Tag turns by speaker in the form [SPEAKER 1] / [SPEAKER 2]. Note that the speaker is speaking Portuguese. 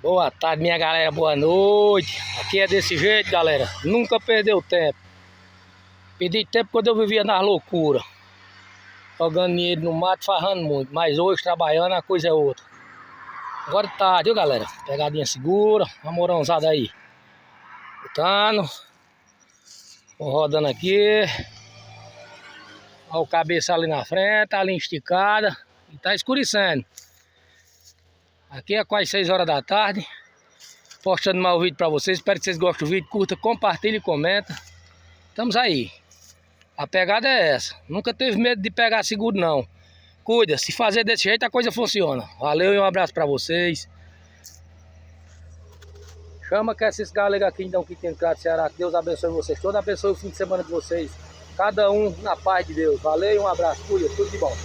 [SPEAKER 1] Boa tarde, minha galera, boa noite. Aqui é desse jeito, galera. Nunca perdeu tempo. Perdi tempo quando eu vivia nas loucuras, jogando dinheiro no mato, farrando muito. Mas hoje, trabalhando, a coisa é outra. Agora tá tarde, viu, galera? Pegadinha segura, uma morãozada aí. Botando. Vou rodando aqui. Olha o cabeça ali na frente, tá ali esticada. E tá escurecendo. Aqui é quase 6 horas da tarde. Postando mais o vídeo pra vocês. Espero que vocês gostem do vídeo. Curta, compartilha e comenta. Estamos aí. A pegada é essa. Nunca teve medo de pegar seguro, não. Cuida, se fazer desse jeito a coisa funciona. Valeu e um abraço pra vocês. Chama que esses galegos aqui então que tem entrado Ceará. Que Deus abençoe vocês. Todos abençoe o fim de semana de vocês. Cada um na paz de Deus. Valeu e um abraço. Cuida, tudo de bom.